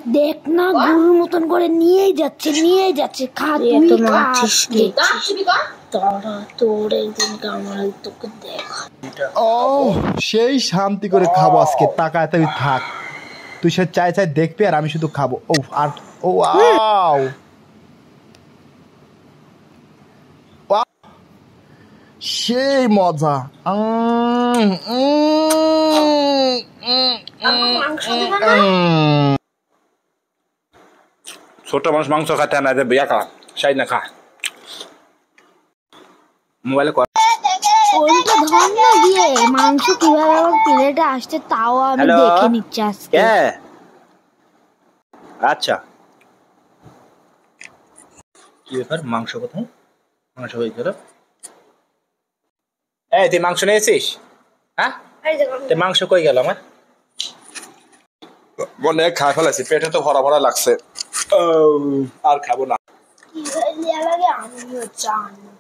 দেখ না গরুর মতন করে নিয়েই যাচ্ছে খা তুই খা তারা তোর একদিন কামড়াল তোকে দেখ ও সেই শান্তি করে খাবো আজকে তাকায় তুই থাক তুই সে চাই দেখবি আর আমি শুধু খাবো ও আর ও ওয়াও সেই মজা ছোট মানুষ মাংস খাতে না বিয়া খা সাই না খা মোবাইলে ওইটা ধর না গিয়ে মাংস কিভাবে আমার প্লেটে আসছে তাও আমি দেখে নিচ্ছি আজকে আচ্ছা কি ব্যাপার মাংস কোথায় মাংস হয়ে গেল এই তুই মাংস নিয়েছিস হ্যাঁ তুই মাংস কই গেল আমার বলে খাই ফেলেছি পেটে তো ভরা ভরা লাগছে আর খাবো না কি লাগে আমিও জানি